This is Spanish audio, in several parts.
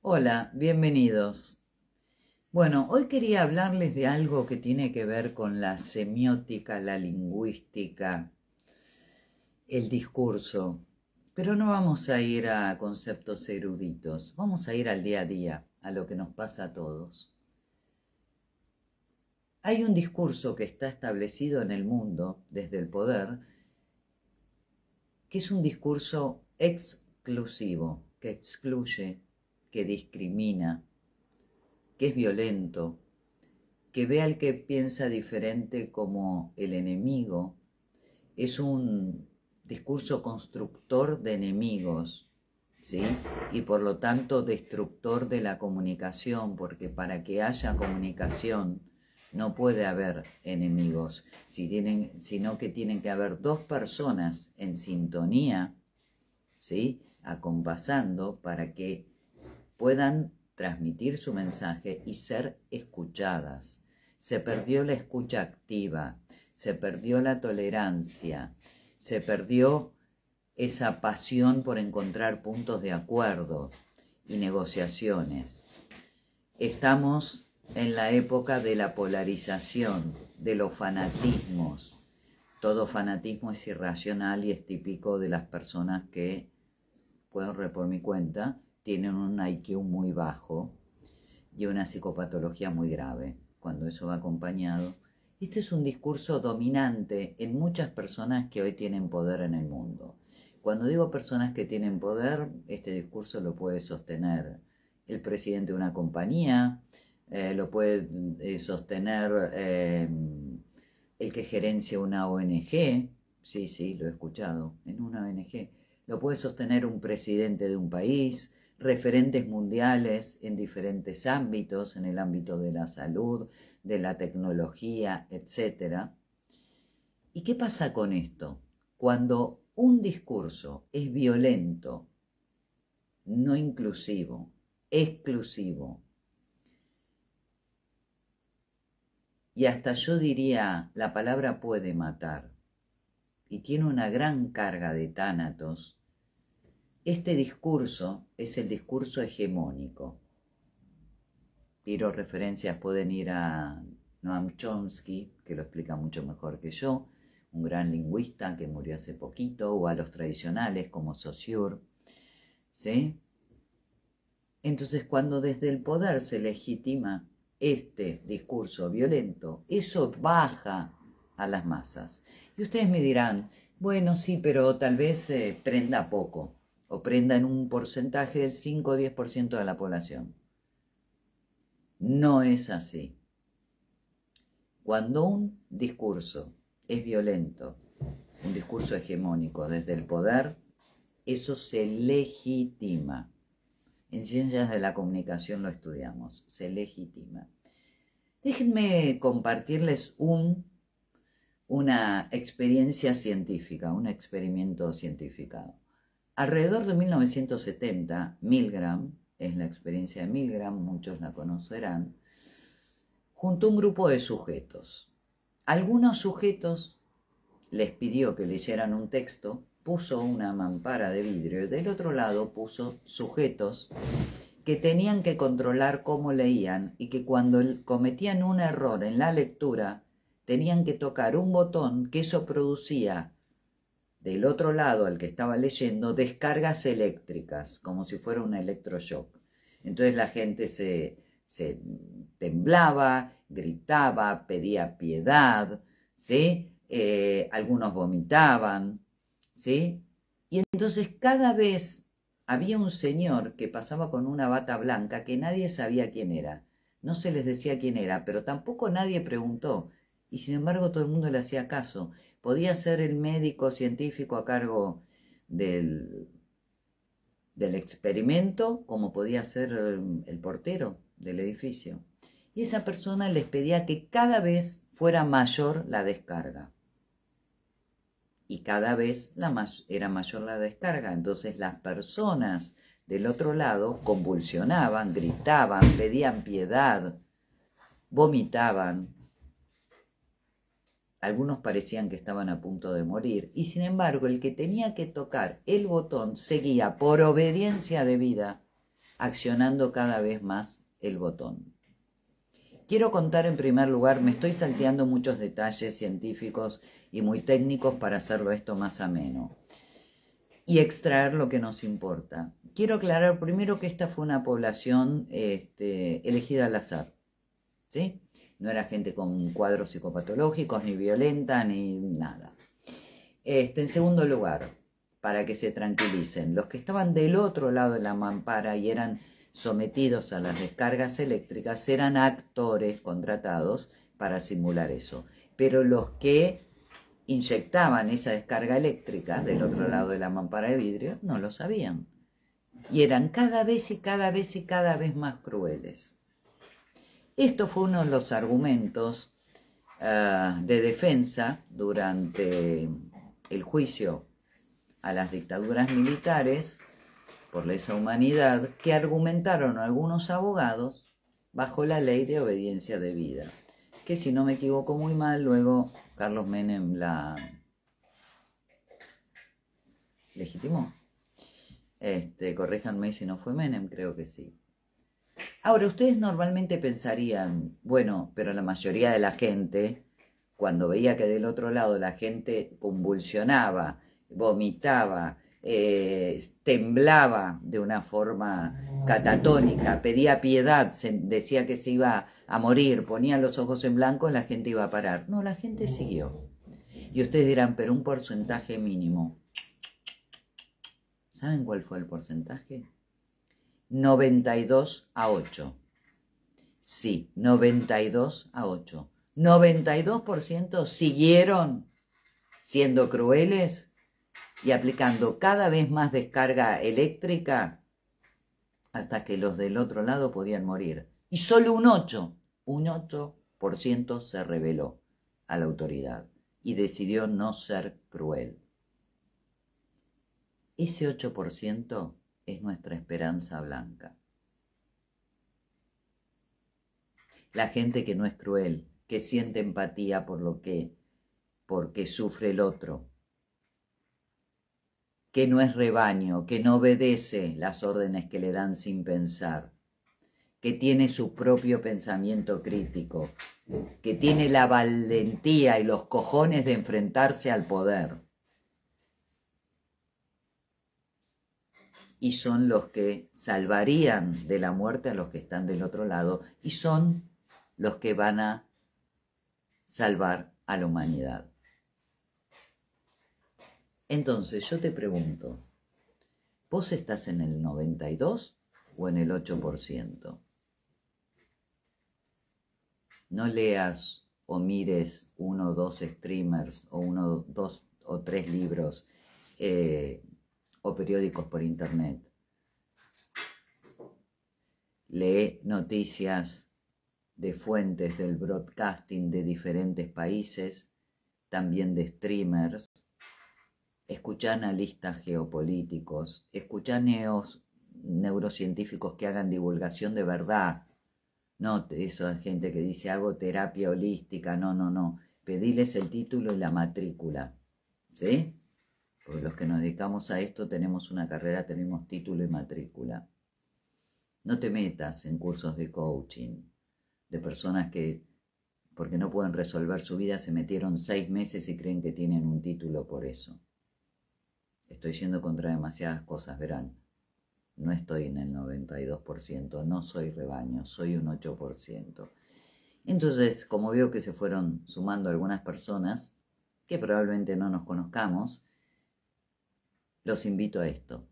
Hola, bienvenidos. Bueno, hoy quería hablarles de algo que tiene que ver con la semiótica, la lingüística, el discurso, pero no vamos a ir a conceptos eruditos, vamos a ir al día a día, a lo que nos pasa a todos. Hay un discurso que está establecido en el mundo desde el poder, que es un discurso exclusivo, que excluye, que discrimina, que es violento, que ve al que piensa diferente como el enemigo. Es un discurso constructor de enemigos, ¿sí? Y por lo tanto destructor de la comunicación, porque para que haya comunicación no puede haber enemigos, sino que tienen que haber dos personas en sintonía, ¿sí? Acompasando para que puedan transmitir su mensaje y ser escuchadas. Se perdió la escucha activa, se perdió la tolerancia, se perdió esa pasión por encontrar puntos de acuerdo y negociaciones. Estamos en la época de la polarización, de los fanatismos. Todo fanatismo es irracional y es típico de las personas que, puedo ver por mi cuenta, tienen un IQ muy bajo y una psicopatología muy grave, cuando eso va acompañado. Este es un discurso dominante en muchas personas que hoy tienen poder en el mundo. Cuando digo personas que tienen poder, este discurso lo puede sostener el presidente de una compañía, lo puede sostener el que gerencia una ONG, sí, lo he escuchado, en una ONG, lo puede sostener un presidente de un país, referentes mundiales en diferentes ámbitos, en el ámbito de la salud, de la tecnología, etc. ¿Y qué pasa con esto? Cuando un discurso es violento, no inclusivo, exclusivo, y hasta yo diría, la palabra puede matar, y tiene una gran carga de tánatos, este discurso es el discurso hegemónico. Tiro referencias, pueden ir a Noam Chomsky, que lo explica mucho mejor que yo, un gran lingüista que murió hace poquito, o a los tradicionales como Saussure, ¿sí? Entonces, cuando desde el poder se legitima este discurso violento, eso baja a las masas. Y ustedes me dirán, bueno, sí, pero tal vez prenda poco, o prenda en un porcentaje del 5 o 10% de la población. No es así. Cuando un discurso es violento, un discurso hegemónico desde el poder, eso se legitima. En ciencias de la comunicación lo estudiamos, se legitima. Déjenme compartirles una experiencia científica, un experimento científico. Alrededor de 1970, Milgram, es la experiencia de Milgram, muchos la conocerán, juntó un grupo de sujetos. Algunos sujetos les pidió que leyeran un texto, puso una mampara de vidrio y del otro lado puso sujetos que tenían que controlar cómo leían y que cuando cometían un error en la lectura tenían que tocar un botón que eso producía del otro lado al que estaba leyendo descargas eléctricas, como si fuera un electroshock. Entonces la gente se temblaba, gritaba, pedía piedad, ¿sí? Algunos vomitaban, ¿sí? Y entonces cada vez había un señor que pasaba con una bata blanca que nadie sabía quién era. No se les decía quién era, pero tampoco nadie preguntó. Y sin embargo todo el mundo le hacía caso. Podía ser el médico científico a cargo del experimento, como podía ser el portero del edificio. Y esa persona les pedía que cada vez fuera mayor la descarga. Y cada vez era mayor la descarga. Entonces las personas del otro lado convulsionaban, gritaban, pedían piedad, vomitaban. Algunos parecían que estaban a punto de morir. Y sin embargo, el que tenía que tocar el botón seguía por obediencia debida accionando cada vez más el botón. Quiero contar en primer lugar, me estoy salteando muchos detalles científicos y muy técnicos para hacerlo esto más ameno y extraer lo que nos importa. Quiero aclarar primero que esta fue una población elegida al azar, ¿sí? No era gente con cuadros psicopatológicos, ni violenta, ni nada. En segundo lugar, para que se tranquilicen, los que estaban del otro lado de la mampara y eran sometidos a las descargas eléctricas eran actores contratados para simular eso. Pero los que inyectaban esa descarga eléctrica del otro lado de la mampara de vidrio no lo sabían. Y eran cada vez y cada vez y cada vez más crueles. Esto fue uno de los argumentos de defensa durante el juicio a las dictaduras militares por lesa humanidad que argumentaron algunos abogados bajo la ley de obediencia debida, que si no me equivoco muy mal, luego Carlos Menem la legitimó. Corríjanme si no fue Menem, creo que sí. Ahora, ustedes normalmente pensarían, bueno, pero la mayoría de la gente, cuando veía que del otro lado la gente convulsionaba, vomitaba, temblaba de una forma catatónica, pedía piedad, decía que se iba a morir, ponía los ojos en blanco, la gente iba a parar. No, la gente siguió. Y ustedes dirán, pero un porcentaje mínimo. ¿Saben cuál fue el porcentaje? 92-8. Sí, 92-8. 92% siguieron siendo crueles y aplicando cada vez más descarga eléctrica hasta que los del otro lado podían morir. Y solo un 8% se rebeló a la autoridad y decidió no ser cruel. Ese 8% es nuestra esperanza blanca. La gente que no es cruel, que siente empatía porque sufre el otro, que no es rebaño, que no obedece las órdenes que le dan sin pensar, que tiene su propio pensamiento crítico, que tiene la valentía y los cojones de enfrentarse al poder. Y son los que salvarían de la muerte a los que están del otro lado y son los que van a salvar a la humanidad. Entonces yo te pregunto, ¿vos estás en el 92 o en el 8%? No leas o mires 1 o 2 streamers o 1, 2 o 3 libros o periódicos por internet. Lee noticias de fuentes del broadcasting de diferentes países, también de streamers. Escuchá analistas geopolíticos, escuchá neurocientíficos que hagan divulgación de verdad. No, esa gente que dice hago terapia holística, no. Pediles el título y la matrícula, ¿sí? Porque los que nos dedicamos a esto tenemos una carrera, tenemos título y matrícula. No te metas en cursos de coaching de personas que, porque no pueden resolver su vida, se metieron 6 meses y creen que tienen un título por eso. Estoy yendo contra demasiadas cosas, verán. No estoy en el 92%, no soy rebaño, soy un 8%. Entonces, como veo que se fueron sumando algunas personas, que probablemente no nos conozcamos, los invito a esto.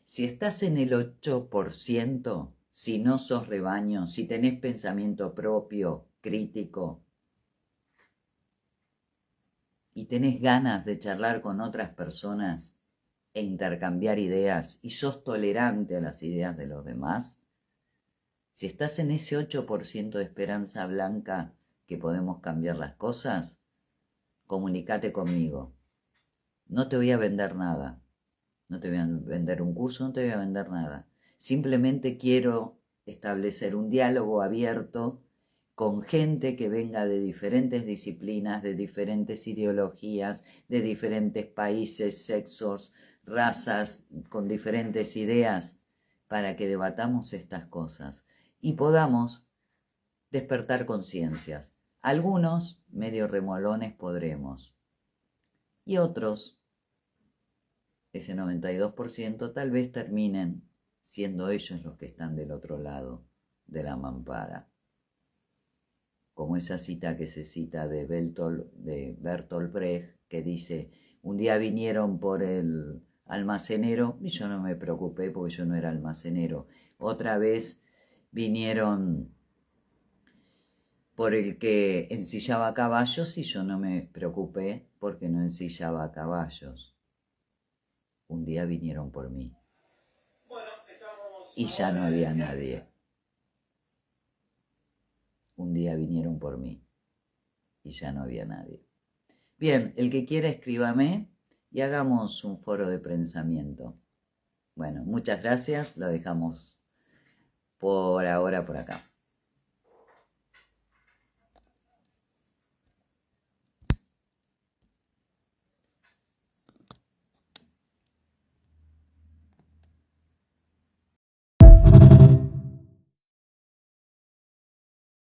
Si estás en el 8%, si no sos rebaño, si tenés pensamiento propio, crítico, y tenés ganas de charlar con otras personas e intercambiar ideas y sos tolerante a las ideas de los demás, si estás en ese 8% de esperanza blanca que podemos cambiar las cosas, comunícate conmigo. No te voy a vender nada. No te voy a vender un curso, no te voy a vender nada. Simplemente quiero establecer un diálogo abierto con gente que venga de diferentes disciplinas, de diferentes ideologías, de diferentes países, sexos, razas, con diferentes ideas, para que debatamos estas cosas y podamos despertar conciencias. Algunos, medio remolones, podremos. Y otros, ese 92%, tal vez terminen siendo ellos los que están del otro lado de la mampara. Como esa cita que se cita de Bertolt Brecht, que dice, un día vinieron por el almacenero y yo no me preocupé porque yo no era almacenero. Otra vez vinieron por el que ensillaba caballos y yo no me preocupé porque no ensillaba caballos. Un día vinieron por mí y ya no había nadie. Un día vinieron por mí y ya no había nadie. Bien, el que quiera escríbame y hagamos un foro de pensamiento. Bueno, muchas gracias, lo dejamos por ahora por acá.